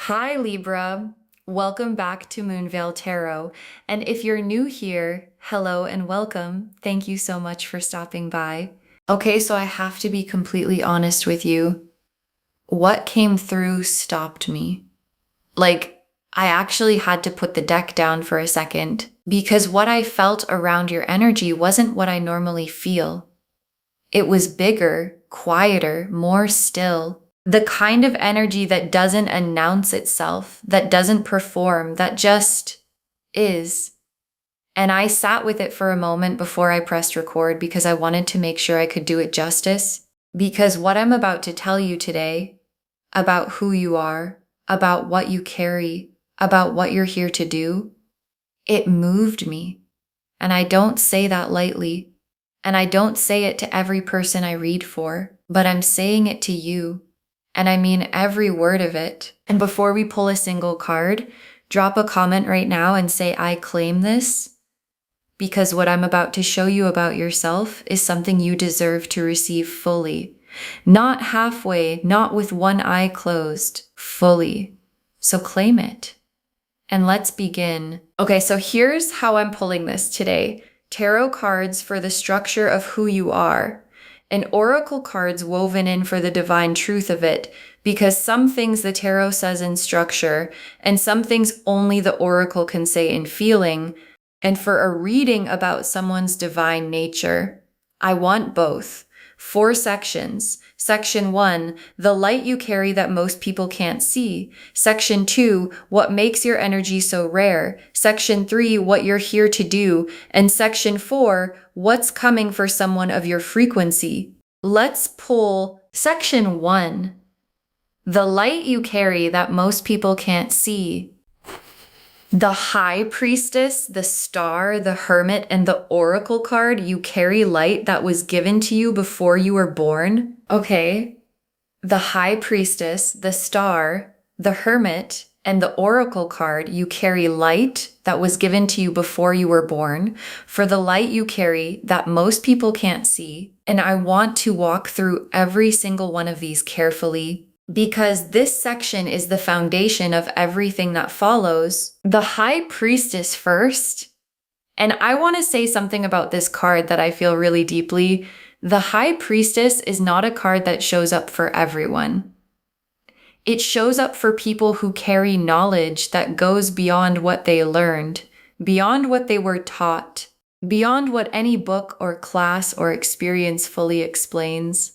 Hi, Libra. Welcome back to Moonveil Tarot. And if you're new here, hello and welcome. Thank you so much for stopping by. Okay, so I have to be completely honest with you. What came through stopped me. I actually had to put the deck down for a second because what I felt around your energy wasn't what I normally feel. It was bigger, quieter, more still. The kind of energy that doesn't announce itself, that doesn't perform, that just is. And I sat with it for a moment before I pressed record because I wanted to make sure I could do it justice. Because what I'm about to tell you today, about who you are, about what you carry, about what you're here to do, it moved me. And I don't say that lightly. And I don't say it to every person I read for, but I'm saying it to you. And I mean every word of it. And before we pull a single card, drop a comment right now and say, I claim this, because what I'm about to show you about yourself is something you deserve to receive fully. Not halfway, not with one eye closed, fully. So claim it. And let's begin. Okay, so here's how I'm pulling this today. Tarot cards for the structure of who you are, and oracle cards woven in for the divine truth of it, because some things the tarot says in structure, and some things only the oracle can say in feeling, and for a reading about someone's divine nature. I want both. 4 sections. Section 1, the light you carry that most people can't see. Section 2, what makes your energy so rare. Section 3, what you're here to do. And Section 4, what's coming for someone of your frequency. Let's pull Section 1, the light you carry that most people can't see. The High Priestess, the Star, the Hermit, and the Oracle card, you carry light that was given to you before you were born. Okay. The High Priestess, the Star, the Hermit, and the Oracle card, you carry light that was given to you before you were born, for the light you carry that most people can't see. And I want to walk through every single one of these carefully, because this section is the foundation of everything that follows. The High Priestess first, and I want to say something about this card that I feel really deeply. The High Priestess is not a card that shows up for everyone. It shows up for people who carry knowledge that goes beyond what they learned, beyond what they were taught, beyond what any book or class or experience fully explains.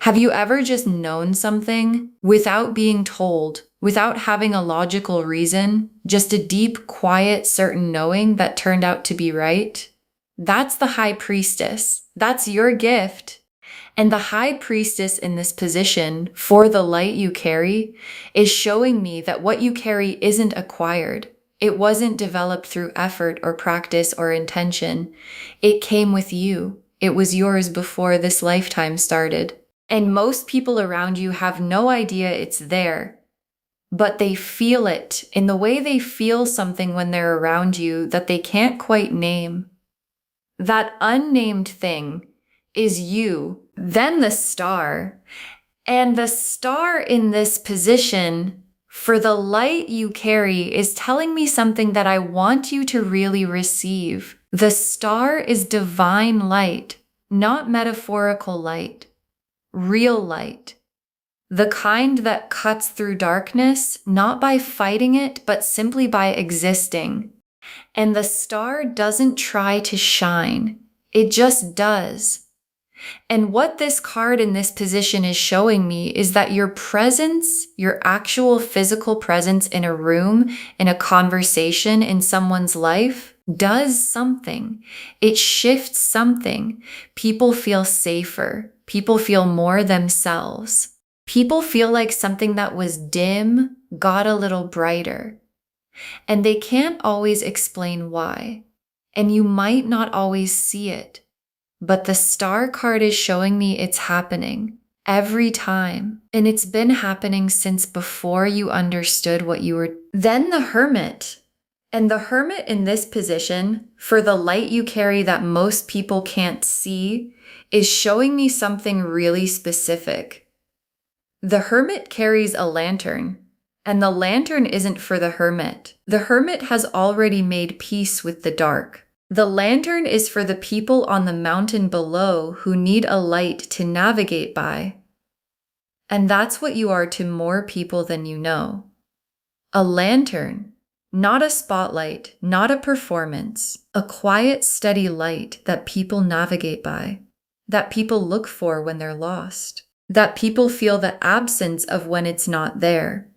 Have you ever just known something without being told, without having a logical reason, just a deep, quiet, certain knowing that turned out to be right? That's the High Priestess. That's your gift. And the High Priestess in this position, for the light you carry, is showing me that what you carry isn't acquired. It wasn't developed through effort or practice or intention. It came with you. It was yours before this lifetime started. And most people around you have no idea it's there, but they feel it in the way they feel something when they're around you that they can't quite name. That unnamed thing is you, then the Star. And the Star in this position, for the light you carry, is telling me something that I want you to really receive. The Star is divine light, not metaphorical light, real light. The kind that cuts through darkness, not by fighting it, but simply by existing. And the Star doesn't try to shine. It just does. And what this card in this position is showing me is that your presence, your actual physical presence in a room, in a conversation, in someone's life, does something. It shifts something. People feel safer. People feel more themselves. People feel like something that was dim got a little brighter. And they can't always explain why. And you might not always see it. But the Star card is showing me it's happening every time. And it's been happening since before you understood what you were. Then the Hermit. And the Hermit in this position, for the light you carry that most people can't see, is showing me something really specific. The Hermit carries a lantern. And the lantern isn't for the hermit. The hermit has already made peace with the dark. The lantern is for the people on the mountain below who need a light to navigate by. And that's what you are to more people than you know. A lantern, not a spotlight, not a performance, a quiet, steady light that people navigate by, that people look for when they're lost, that people feel the absence of when it's not there.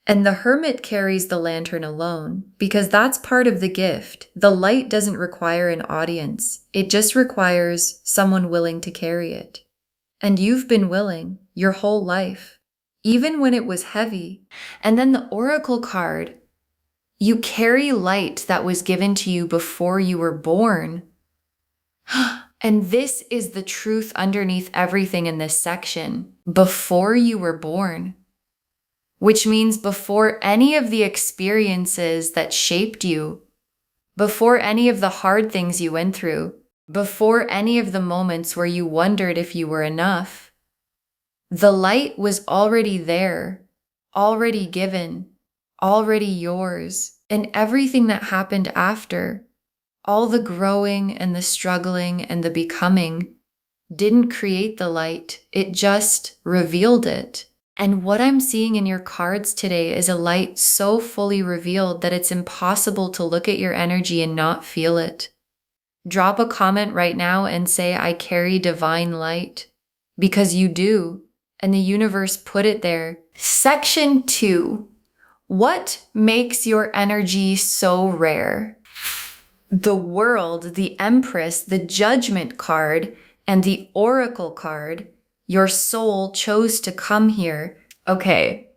And the hermit carries the lantern alone because that's part of the gift. The light doesn't require an audience. It just requires someone willing to carry it. And you've been willing your whole life, even when it was heavy. And then the oracle card, you carry light that was given to you before you were born. And this is the truth underneath everything in this section. Before you were born. Which means before any of the experiences that shaped you, before any of the hard things you went through, before any of the moments where you wondered if you were enough, the light was already there, already given, already yours. And everything that happened after, all the growing and the struggling and the becoming, didn't create the light, it just revealed it. And what I'm seeing in your cards today is a light so fully revealed that it's impossible to look at your energy and not feel it. Drop a comment right now and say, I carry divine light. Because you do, and the universe put it there. Section 2. What makes your energy so rare? The World, the Empress, the Judgment card, and the Oracle card. Your soul chose to come here. Okay.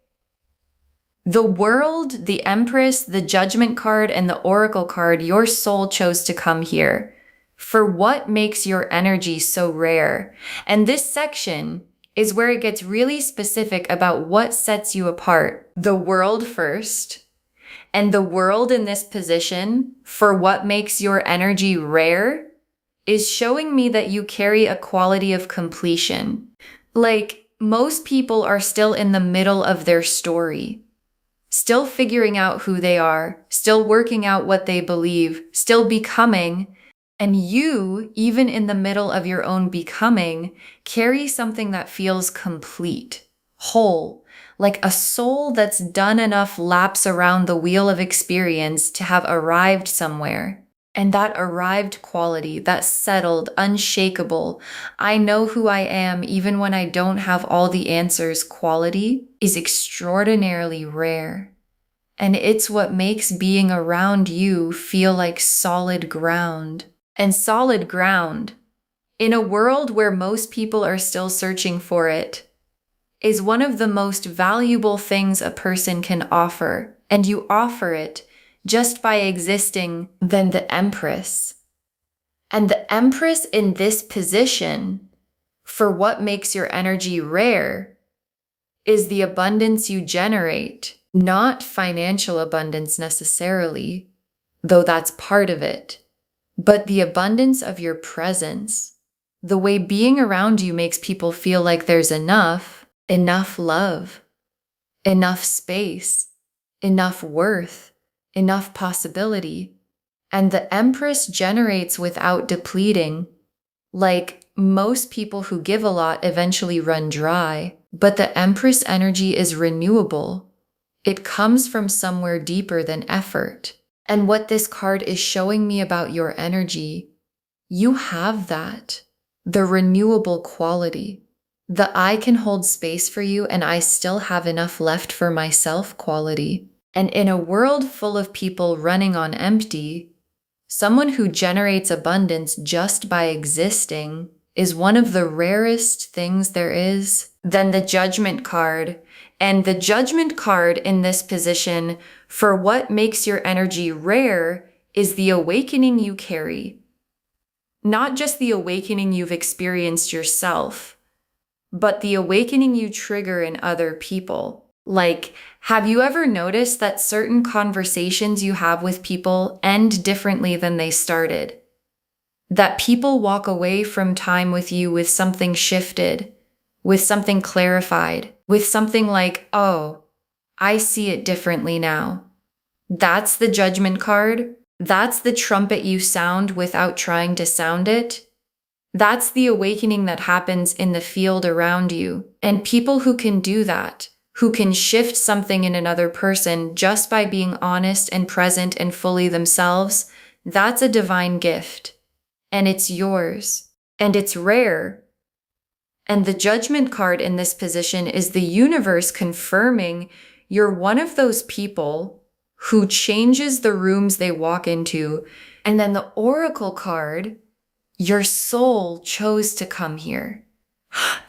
The World, the Empress, the Judgment card, and the Oracle card, your soul chose to come here. For what makes your energy so rare? And this section is where it gets really specific about what sets you apart. The World first, and the World in this position, for what makes your energy rare, is showing me that you carry a quality of completion. Like, most people are still in the middle of their story, still figuring out who they are, still working out what they believe, still becoming. And you, even in the middle of your own becoming, carry something that feels complete, whole, like a soul that's done enough laps around the wheel of experience to have arrived somewhere. And that arrived quality, that settled, unshakable, I know who I am even when I don't have all the answers quality, is extraordinarily rare. And it's what makes being around you feel like solid ground. And solid ground, in a world where most people are still searching for it, is one of the most valuable things a person can offer. And you offer it just by existing. Then the Empress. And the Empress in this position, for what makes your energy rare, is the abundance you generate. Not financial abundance necessarily, though that's part of it, but the abundance of your presence. The way being around you makes people feel like there's enough love, enough space, enough worth, enough possibility. And the Empress generates without depleting. Like, most people who give a lot eventually run dry, but the Empress energy is renewable. It comes from somewhere deeper than effort. And what this card is showing me about your energy, you have that. The renewable quality. The I can hold space for you and I still have enough left for myself quality. And in a world full of people running on empty, someone who generates abundance just by existing is one of the rarest things there is. Then the Judgment card. And the Judgment card in this position, for what makes your energy rare, is the awakening you carry. Not just the awakening you've experienced yourself, but the awakening you trigger in other people. Like, have you ever noticed that certain conversations you have with people end differently than they started? That people walk away from time with you with something shifted, with something clarified, with something like, oh, I see it differently now. That's the Judgment card. That's the trumpet you sound without trying to sound it. That's the awakening that happens in the field around you. And people who can do that, who can shift something in another person just by being honest and present and fully themselves, that's a divine gift. And it's yours. And it's rare. And the Judgment card in this position is the universe confirming you're one of those people who changes the rooms they walk into. And then the Oracle card, your soul chose to come here.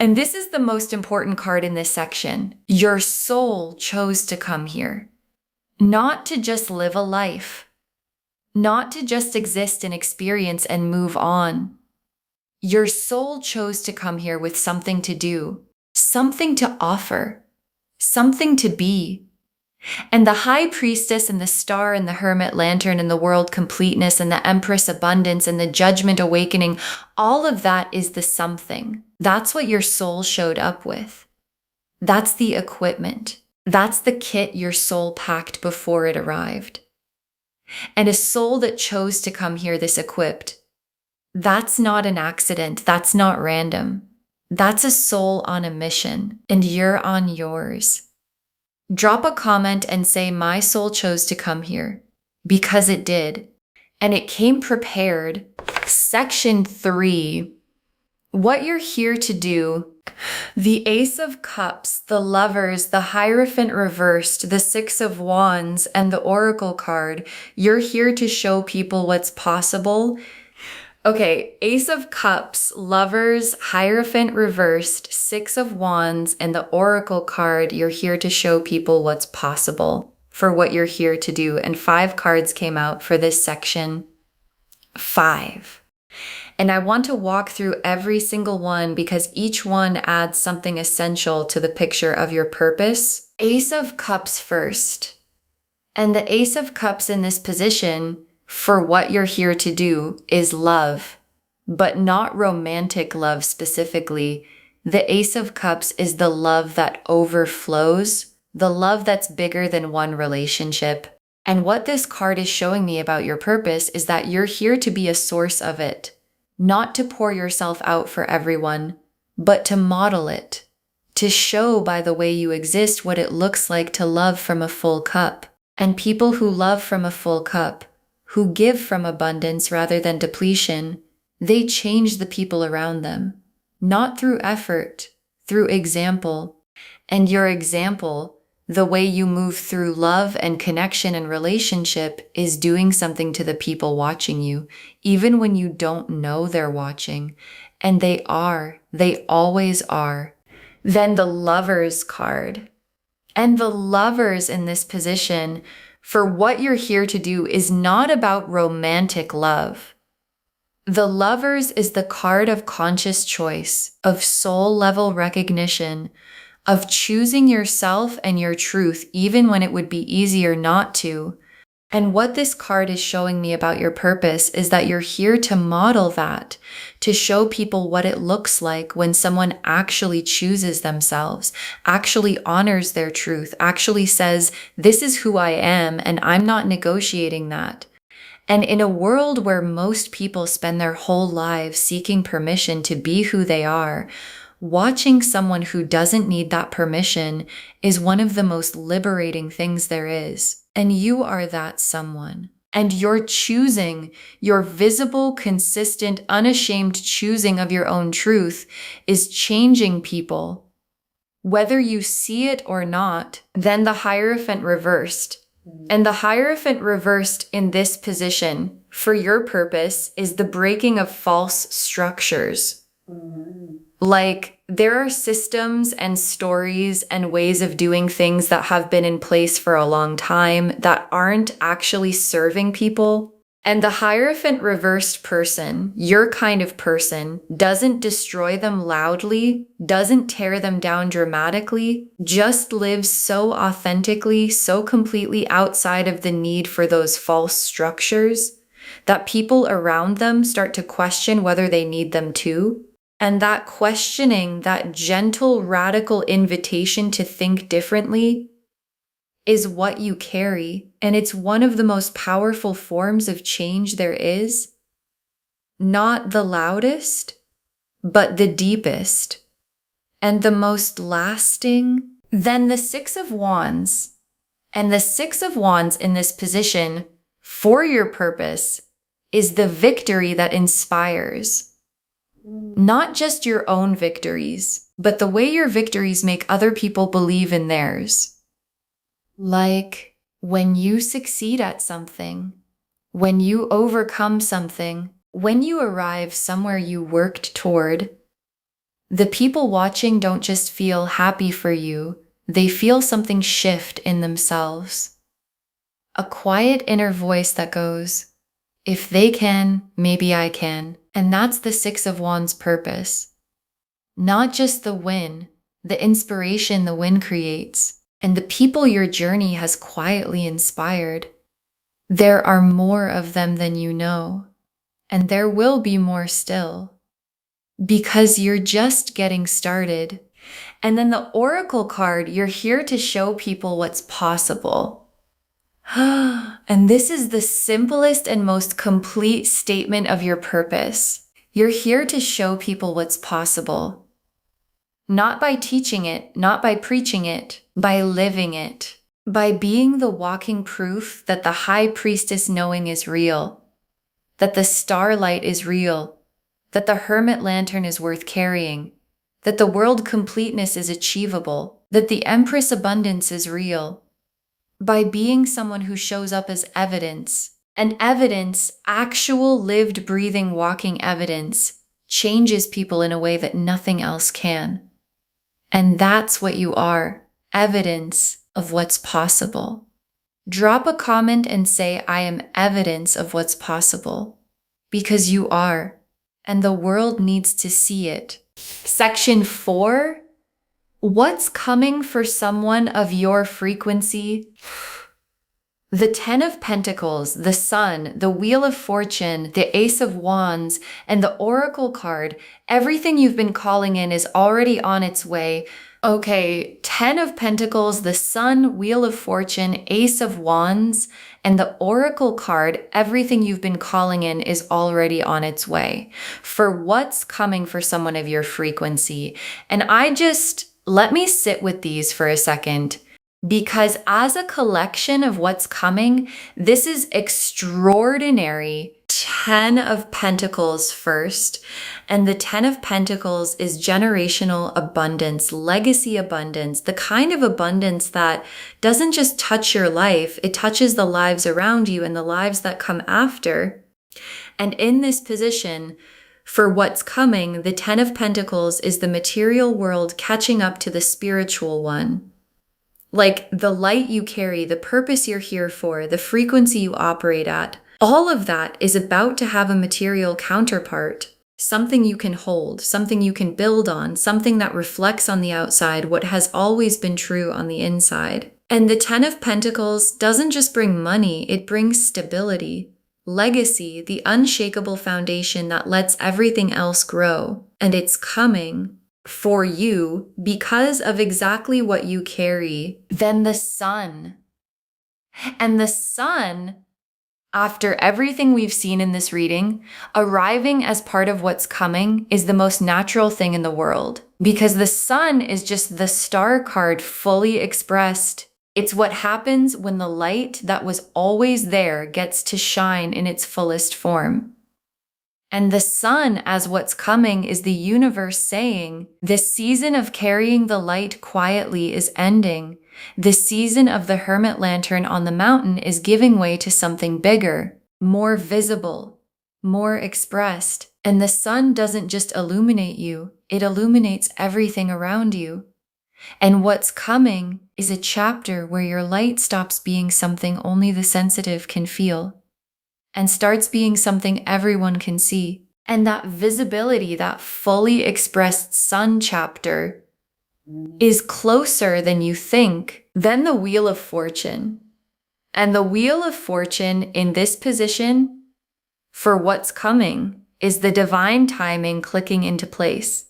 And this is the most important card in this section. Your soul chose to come here. Not to just live a life. Not to just exist and experience and move on. Your soul chose to come here with something to do, something to offer, something to be. And the High Priestess and the Star and the Hermit Lantern and the World Completeness and the Empress Abundance and the Judgment Awakening, all of that is the something. That's what your soul showed up with. That's the equipment. That's the kit your soul packed before it arrived. And a soul that chose to come here this equipped, that's not an accident. That's not random. That's a soul on a mission, and you're on yours. Drop a comment and say, my soul chose to come here, because it did. And it came prepared. Section 3, what you're here to do. The Ace of Cups, the Lovers, the Hierophant reversed, the Six of Wands, and the Oracle card. You're here to show people what's possible. Okay, Ace of Cups, Lovers, Hierophant reversed, Six of Wands, and the Oracle card. You're here to show people what's possible for what you're here to do. And 5 cards came out for this section. 5. And I want to walk through every single one because each one adds something essential to the picture of your purpose. Ace of Cups first. And the Ace of Cups in this position for what you're here to do is love, but not romantic love specifically. The Ace of Cups is the love that overflows, the love that's bigger than one relationship. And what this card is showing me about your purpose is that you're here to be a source of it, not to pour yourself out for everyone, but to model it, to show by the way you exist what it looks like to love from a full cup. And people who love from a full cup, who give from abundance rather than depletion, they change the people around them, not through effort, through example. And your example, the way you move through love and connection and relationship, is doing something to the people watching you, even when you don't know they're watching. And they always are. Then the Lovers card. And the Lovers in this position, for what you're here to do, is not about romantic love. The Lovers is the card of conscious choice, of soul level recognition, of choosing yourself and your truth even when it would be easier not to. And what this card is showing me about your purpose is that you're here to model that, to show people what it looks like when someone actually chooses themselves, actually honors their truth, actually says, this is who I am and I'm not negotiating that. And in a world where most people spend their whole lives seeking permission to be who they are, watching someone who doesn't need that permission is one of the most liberating things there is. And you are that someone. And your choosing, your visible, consistent, unashamed choosing of your own truth is changing people. Whether you see it or not, then the Hierophant reversed. And the Hierophant reversed in this position for your purpose is the breaking of false structures. Like, there are systems and stories and ways of doing things that have been in place for a long time that aren't actually serving people. And the Hierophant reversed person, your kind of person, doesn't destroy them loudly, doesn't tear them down dramatically, just lives so authentically, so completely outside of the need for those false structures that people around them start to question whether they need them too. And that questioning, that gentle, radical invitation to think differently, is what you carry, and it's one of the most powerful forms of change there is. Not the loudest, but the deepest and the most lasting. Then the Six of Wands, and the Six of Wands in this position for your purpose is the victory that inspires. Not just your own victories, but the way your victories make other people believe in theirs. Like when you succeed at something, when you overcome something, when you arrive somewhere you worked toward, the people watching don't just feel happy for you, they feel something shift in themselves. A quiet inner voice that goes, if they can, maybe I can. And that's the Six of Wands purpose. Not just the win, the inspiration the win creates, and the people your journey has quietly inspired. There are more of them than you know, and there will be more still, because you're just getting started. And then the Oracle card, you're here to show people what's possible. And this is the simplest and most complete statement of your purpose. You're here to show people what's possible. Not by teaching it, not by preaching it, by living it. By being the walking proof that the high priestess knowing is real. That the starlight is real. That the hermit lantern is worth carrying. That the world completeness is achievable. That the empress abundance is real. By being someone who shows up as evidence. And evidence, actual lived, breathing, walking evidence, changes people in a way that nothing else can. And that's what you are, evidence of what's possible. Drop a comment and say, I am evidence of what's possible. Because you are, and the world needs to see it. Section 4. What's coming for someone of your frequency? The Ten of Pentacles, the Sun, the Wheel of Fortune, the Ace of Wands, and the Oracle card, everything you've been calling in is already on its way. Okay, Ten of Pentacles, the Sun, Wheel of Fortune, Ace of Wands, and the Oracle card, everything you've been calling in is already on its way. For what's coming for someone of your frequency. And let me sit with these for a second, because as a collection of what's coming, this is extraordinary. Ten of Pentacles first, and the Ten of Pentacles is generational abundance, legacy abundance, the kind of abundance that doesn't just touch your life, it touches the lives around you and the lives that come after. And in this position, for what's coming, the Ten of Pentacles is the material world catching up to the spiritual one. Like the light you carry, the purpose you're here for, the frequency you operate at, all of that is about to have a material counterpart, something you can hold, something you can build on, something that reflects on the outside what has always been true on the inside. And the Ten of Pentacles doesn't just bring money, it brings stability. Legacy, the unshakable foundation that lets everything else grow. And it's coming for you because of exactly what you carry. Then the Sun. And the Sun, after everything we've seen in this reading, arriving as part of what's coming is the most natural thing in the world. Because the Sun is just the star card fully expressed. It's what happens when the light that was always there gets to shine in its fullest form. And the Sun, as what's coming, is the universe saying, this season of carrying the light quietly is ending. The season of the hermit lantern on the mountain is giving way to something bigger, more visible, more expressed. And the Sun doesn't just illuminate you, it illuminates everything around you. And what's coming is a chapter where your light stops being something only the sensitive can feel and starts being something everyone can see. And that visibility, that fully expressed Sun chapter, is closer than you think. Then the Wheel of Fortune. And the Wheel of Fortune in this position, for what's coming, is the divine timing clicking into place.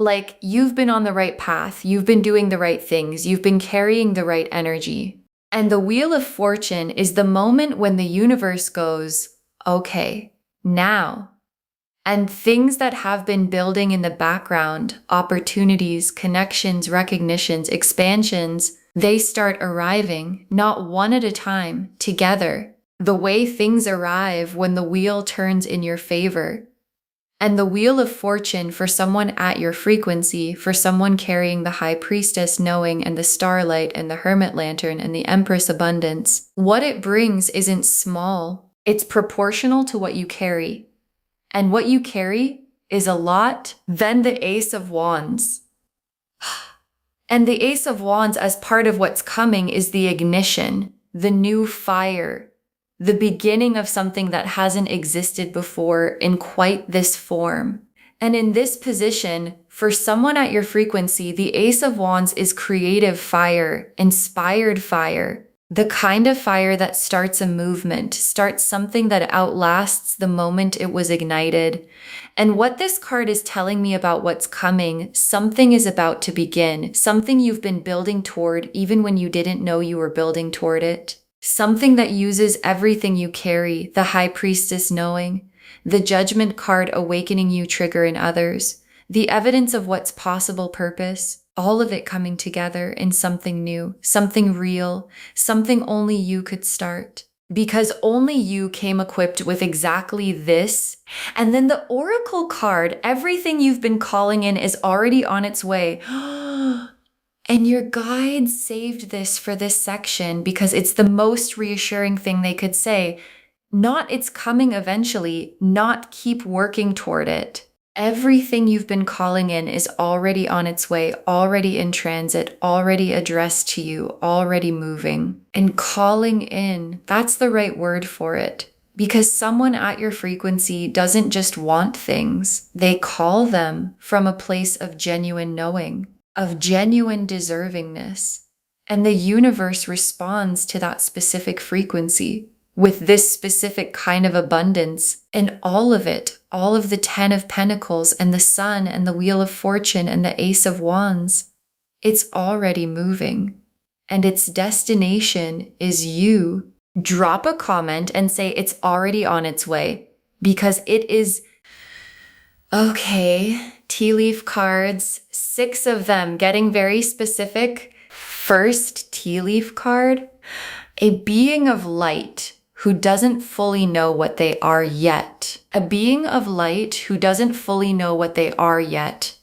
Like you've been on the right path, you've been doing the right things, you've been carrying the right energy. And the Wheel of Fortune is the moment when the universe goes, okay, now. And things that have been building in the background, opportunities, connections, recognitions, expansions, they start arriving, not one at a time, together. The way things arrive when the wheel turns in your favor. And the Wheel of Fortune for someone at your frequency, for someone carrying the High Priestess knowing and the Starlight and the Hermit Lantern and the Empress Abundance, what it brings isn't small. It's proportional to what you carry. And what you carry is a lot. Then the Ace of Wands. And the Ace of Wands, as part of what's coming, is the ignition, the new fire, the beginning of something that hasn't existed before in quite this form. And in this position, for someone at your frequency, the Ace of Wands is creative fire, inspired fire, the kind of fire that starts a movement, starts something that outlasts the moment it was ignited. And what this card is telling me about what's coming, something is about to begin, something you've been building toward even when you didn't know you were building toward it. Something that uses everything you carry, the High Priestess knowing, the Judgment card awakening you trigger in others, the evidence of what's possible purpose, all of it coming together in something new, something real, something only you could start. Because only you came equipped with exactly this. And then the Oracle card, everything you've been calling in is already on its way. And your guides saved this for this section because it's the most reassuring thing they could say. Not it's coming eventually, not keep working toward it. Everything you've been calling in is already on its way, already in transit, already addressed to you, already moving. And calling in, that's the right word for it. Because someone at your frequency doesn't just want things, they call them from a place of genuine knowing, of genuine deservingness. And the universe responds to that specific frequency with this specific kind of abundance, and all of it, all of the 10 of Pentacles and the Sun and the Wheel of Fortune and the Ace of Wands, it's already moving. And its destination is you. Drop a comment and say it's already on its way, because it is. Okay, tea leaf cards, 6 of them, getting very specific. First tea leaf card, a being of light who doesn't fully know what they are yet. A being of light who doesn't fully know what they are yet.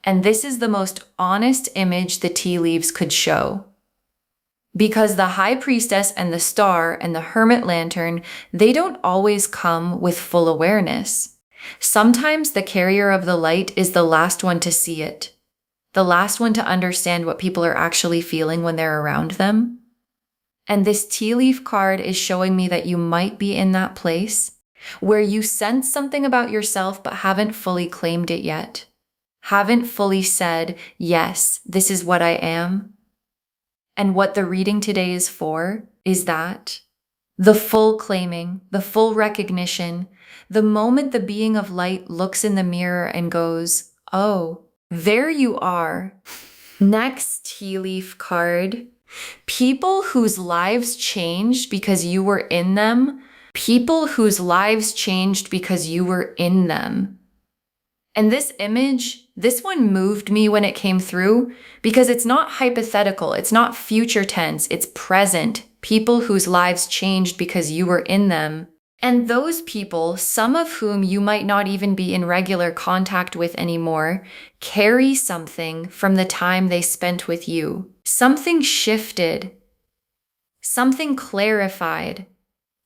And this is the most honest image the tea leaves could show. Because the High Priestess and the Star and the Hermit Lantern, they don't always come with full awareness. Sometimes the carrier of the light is the last one to see it. The last one to understand what people are actually feeling when they're around them. And this tea leaf card is showing me that you might be in that place where you sense something about yourself but haven't fully claimed it yet. Haven't fully said, yes, this is what I am. And what the reading today is for is that the full claiming, the full recognition, the moment the being of light looks in the mirror and goes, oh, there you are. Next tea leaf card. People whose lives changed because you were in them. People whose lives changed because you were in them. And this image, this one moved me when it came through because it's not hypothetical. It's not future tense. It's present. People whose lives changed because you were in them. And those people, some of whom you might not even be in regular contact with anymore, carry something from the time they spent with you. Something shifted. Something clarified.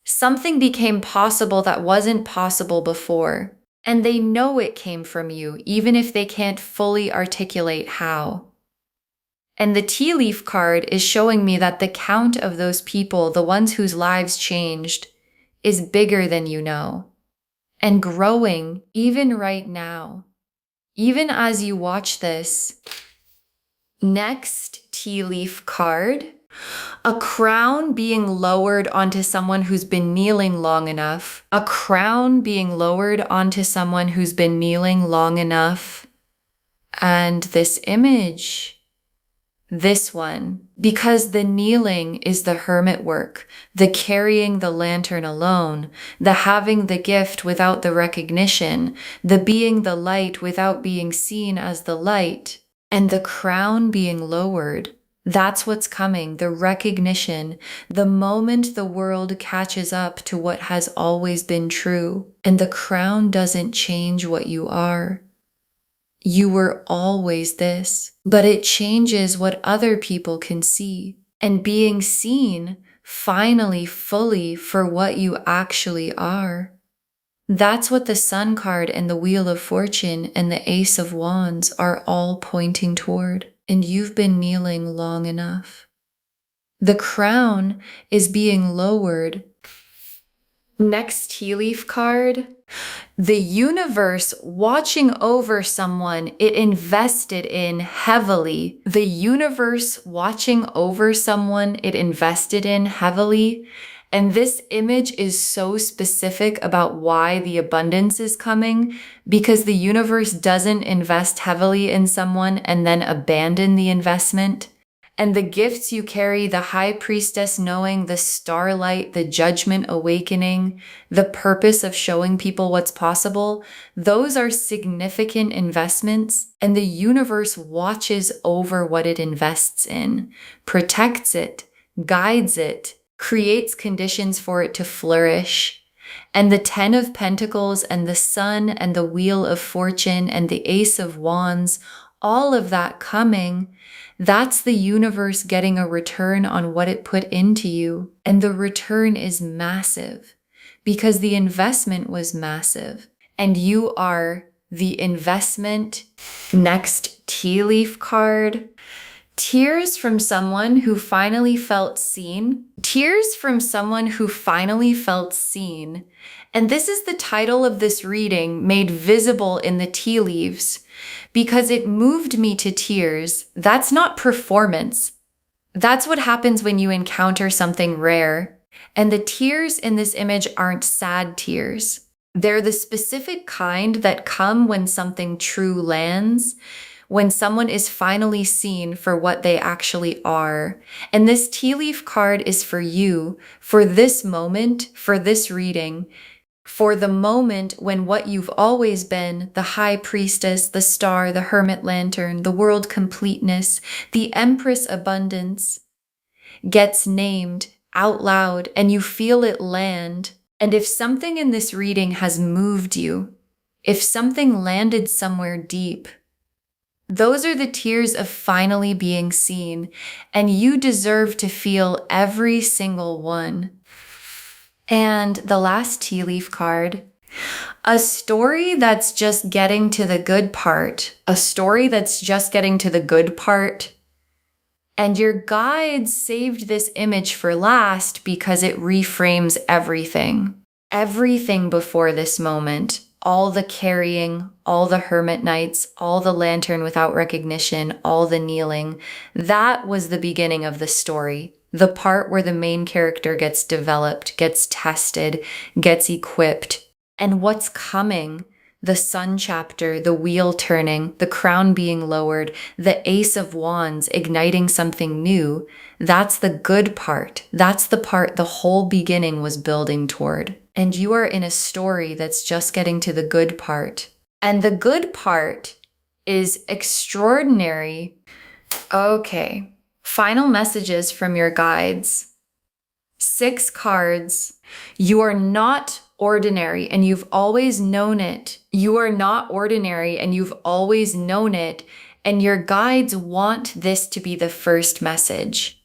Something became possible that wasn't possible before. And they know it came from you, even if they can't fully articulate how. And the tea leaf card is showing me that the count of those people, the ones whose lives changed, is bigger than you know, and growing even right now, even as you watch this. Next tea leaf card, a crown being lowered onto someone who's been kneeling long enough. A crown being lowered onto someone who's been kneeling long enough. And this image, this one, because the kneeling is the hermit work, the carrying the lantern alone, the having the gift without the recognition, the being the light without being seen as the light, and the crown being lowered. That's what's coming, the recognition, the moment the world catches up to what has always been true, and the crown doesn't change what you are. You were always this, but it changes what other people can see. And being seen finally fully for what you actually are. That's what the Sun card and the Wheel of Fortune and the Ace of Wands are all pointing toward. And you've been kneeling long enough. The crown is being lowered. Next tea leaf card. The universe watching over someone it invested in heavily. The universe watching over someone it invested in heavily. And this image is so specific about why the abundance is coming, because the universe doesn't invest heavily in someone and then abandon the investment. And the gifts you carry, the high priestess knowing, the starlight, the judgment awakening, the purpose of showing people what's possible, those are significant investments, and the universe watches over what it invests in, protects it, guides it, creates conditions for it to flourish. And the 10 of Pentacles and the Sun and the Wheel of Fortune and the Ace of Wands, all of that coming, that's the universe getting a return on what it put into you. And the return is massive because the investment was massive. And you are the investment. Next tea leaf card. Tears from someone who finally felt seen. Tears from someone who finally felt seen. And this is the title of this reading made visible in the tea leaves because it moved me to tears. That's not performance. That's what happens when you encounter something rare. And the tears in this image aren't sad tears. They're the specific kind that come when something true lands, when someone is finally seen for what they actually are. And this tea leaf card is for you, for this moment, for this reading, for the moment when what you've always been, the high priestess, the star, the hermit lantern, the world completeness, the empress abundance, gets named out loud and you feel it land. And if something in this reading has moved you, if something landed somewhere deep, those are the tears of finally being seen, and you deserve to feel every single one. And the last tea leaf card, a story that's just getting to the good part, a story that's just getting to the good part. And your guides saved this image for last because it reframes everything. Everything before this moment. All the carrying, all the hermit nights, all the lantern without recognition, all the kneeling. That was the beginning of the story. The part where the main character gets developed, gets tested, gets equipped. And what's coming? The Sun chapter, the wheel turning, the crown being lowered, the Ace of Wands igniting something new. That's the good part. That's the part the whole beginning was building toward. And you are in a story that's just getting to the good part. And the good part is extraordinary. Okay. Final messages from your guides. 6 cards. You are not ordinary and you've always known it. You are not ordinary and you've always known it. And your guides want this to be the first message.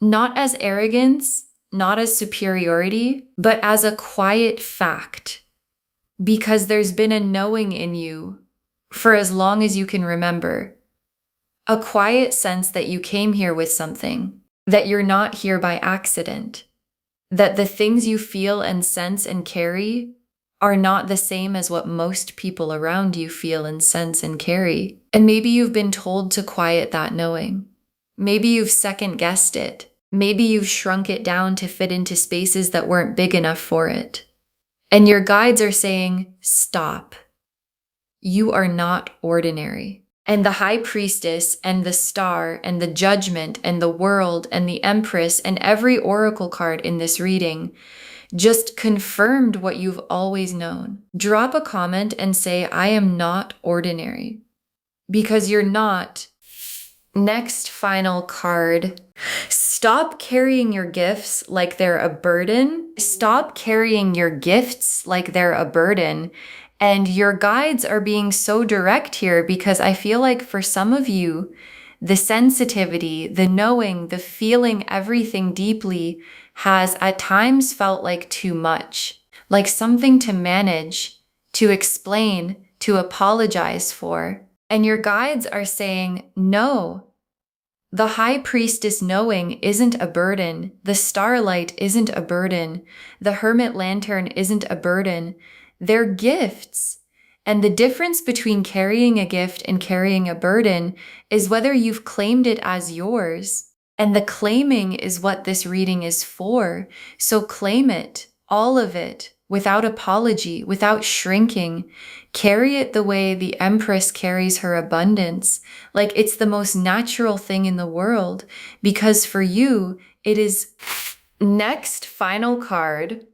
Not as arrogance, not as superiority, but as a quiet fact. Because there's been a knowing in you for as long as you can remember. A quiet sense that you came here with something, that you're not here by accident, that the things you feel and sense and carry are not the same as what most people around you feel and sense and carry. And maybe you've been told to quiet that knowing. Maybe you've second-guessed it. Maybe you've shrunk it down to fit into spaces that weren't big enough for it. And your guides are saying, stop. You are not ordinary. And the high priestess and the star and the judgment and the world and the empress and every oracle card in this reading just confirmed what you've always known. Drop a comment and say, I am not ordinary, because you're not. Next final card. Stop carrying your gifts like they're a burden. Stop carrying your gifts like they're a burden. And your guides are being so direct here because I feel like for some of you, the sensitivity, the knowing, the feeling everything deeply has at times felt like too much, like something to manage, to explain, to apologize for. And your guides are saying, no, the high priestess knowing isn't a burden. The starlight isn't a burden. The hermit lantern isn't a burden. They're gifts. And the difference between carrying a gift and carrying a burden is whether you've claimed it as yours. And the claiming is what this reading is for. So claim it, all of it, without apology, without shrinking. Carry it the way the Empress carries her abundance, like it's the most natural thing in the world, because for you, it is. Next, final card.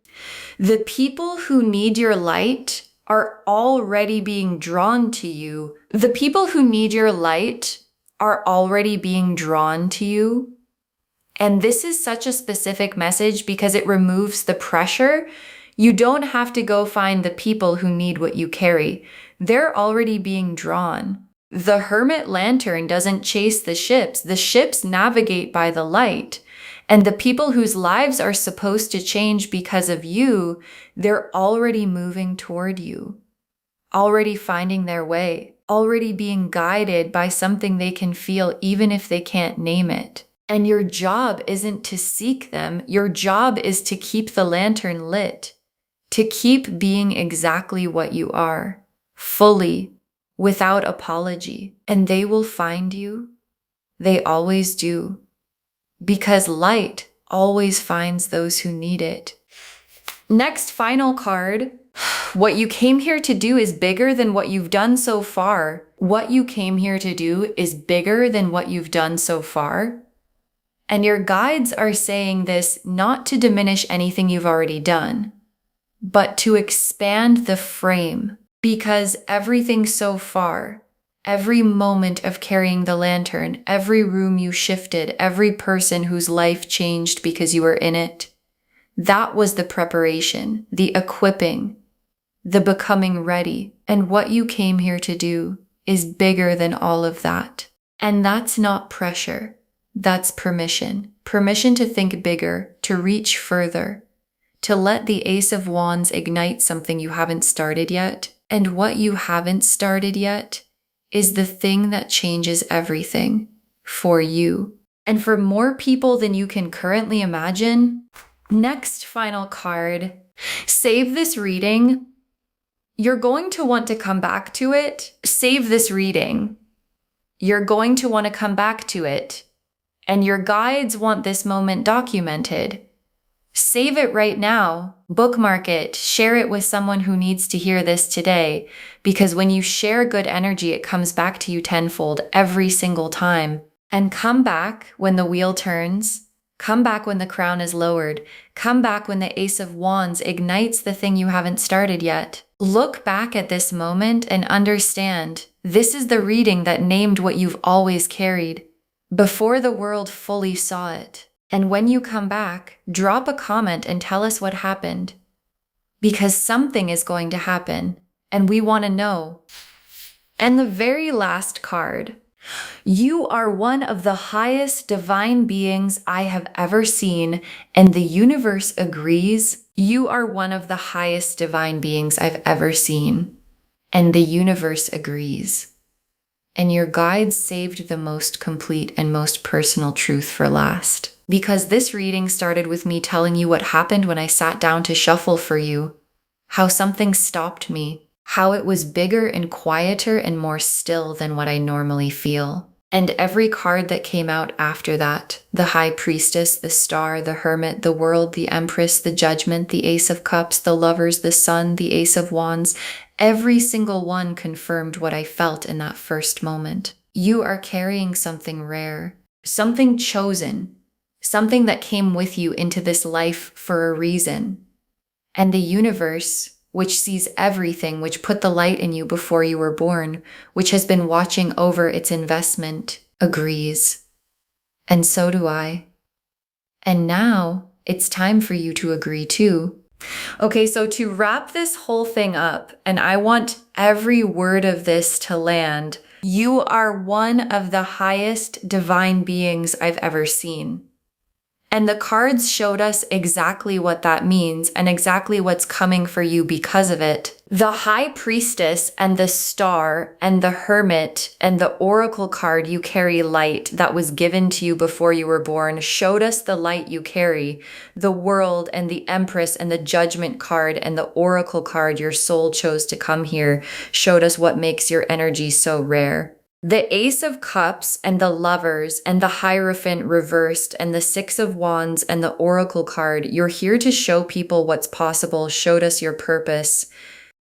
The people who need your light are already being drawn to you. The people who need your light are already being drawn to you. And this is such a specific message because it removes the pressure. You don't have to go find the people who need what you carry. They're already being drawn. The hermit lantern doesn't chase the ships navigate by the light. And the people whose lives are supposed to change because of you, they're already moving toward you, already finding their way, already being guided by something they can feel even if they can't name it. And your job isn't to seek them. Your job is to keep the lantern lit, to keep being exactly what you are, fully, without apology. And they will find you. They always do. Because light always finds those who need it. Next, final card. What you came here to do is bigger than what you've done so far. What you came here to do is bigger than what you've done so far. And your guides are saying this not to diminish anything you've already done, but to expand the frame. Because everything so far, every moment of carrying the lantern, every room you shifted, every person whose life changed because you were in it, that was the preparation, the equipping, the becoming ready. And what you came here to do is bigger than all of that. And that's not pressure. That's permission. Permission to think bigger, to reach further, to let the Ace of Wands ignite something you haven't started yet. And what you haven't started yet is the thing that changes everything for you and for more people than you can currently imagine. Next, final card. Save this reading. You're going to want to come back to it. Save this reading. You're going to want to come back to it. And your guides want this moment documented. Save it right now. Bookmark it. Share it with someone who needs to hear this today. Because when you share good energy, it comes back to you tenfold every single time. And come back when the wheel turns. Come back when the crown is lowered. Come back when the Ace of Wands ignites the thing you haven't started yet. Look back at this moment and understand this is the reading that named what you've always carried before the world fully saw it. And when you come back, drop a comment and tell us what happened. Because something is going to happen, and we want to know. And the very last card. You are one of the highest divine beings I have ever seen, and the universe agrees. You are one of the highest divine beings I've ever seen, and the universe agrees. And your guides saved the most complete and most personal truth for last. Because this reading started with me telling you what happened when I sat down to shuffle for you. How something stopped me. How it was bigger and quieter and more still than what I normally feel. And every card that came out after that, the High Priestess, the Star, the Hermit, the World, the Empress, the Judgment, the Ace of Cups, the Lovers, the Sun, the Ace of Wands, Every single one confirmed what I felt in that first moment. You are carrying something rare, something chosen, something that came with you into this life for a reason. And the universe, which sees everything, which put the light in you before you were born, which has been watching over its investment, agrees. And so do I. And now it's time for you to agree too. Okay, so to wrap this whole thing up, and I want every word of this to land, you are one of the highest divine beings I've ever seen. And the cards showed us exactly what that means and exactly what's coming for you because of it. The High Priestess and the Star and the Hermit and the Oracle card you carry light that was given to you before you were born showed us the light you carry. The World and the Empress and the Judgment card and the Oracle card your soul chose to come here showed us what makes your energy so rare. The Ace of Cups and the Lovers and the Hierophant reversed and the Six of Wands and the Oracle card, you're here to show people what's possible, showed us your purpose.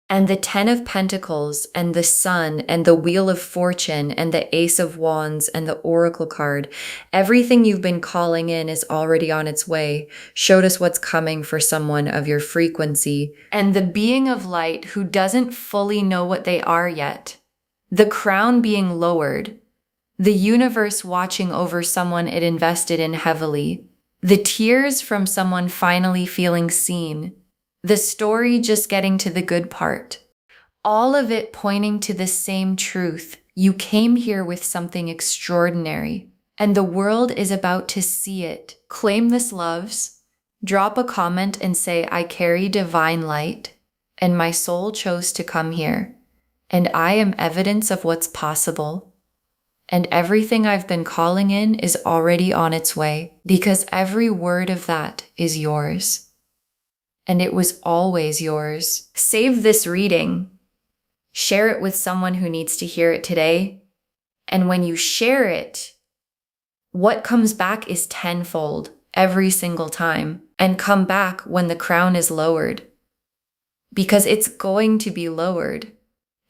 And the Ten of Pentacles and the Sun and the Wheel of Fortune and the Ace of Wands and the Oracle card, everything you've been calling in is already on its way, showed us what's coming for someone of your frequency. And the Being of Light who doesn't fully know what they are yet. The crown being lowered, the universe watching over someone it invested in heavily, the tears from someone finally feeling seen, the story just getting to the good part. All of it pointing to the same truth. You came here with something extraordinary, and the world is about to see it. Claim this, loves. Drop a comment and say, I carry divine light, and my soul chose to come here. And I am evidence of what's possible. And everything I've been calling in is already on its way, because every word of that is yours. And it was always yours. Save this reading. Share it with someone who needs to hear it today. And when you share it, what comes back is tenfold every single time. And come back when the crown is lowered. Because it's going to be lowered.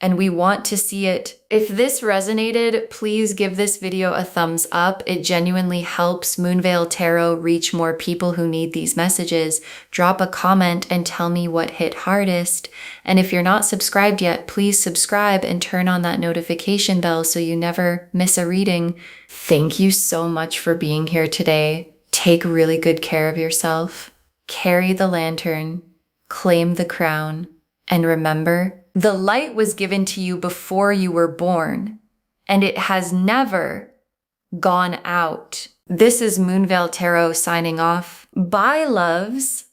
And we want to see it. If this resonated, please give this video a thumbs up. It genuinely helps Moonveil Tarot reach more people who need these messages. Drop a comment and tell me what hit hardest. And if you're not subscribed yet, please subscribe and turn on that notification bell so you never miss a reading. Thank you so much for being here today. Take really good care of yourself. Carry the lantern. Claim the crown. And remember, the light was given to you before you were born, and it has never gone out. This is Moonveil Tarot signing off. Bye, loves.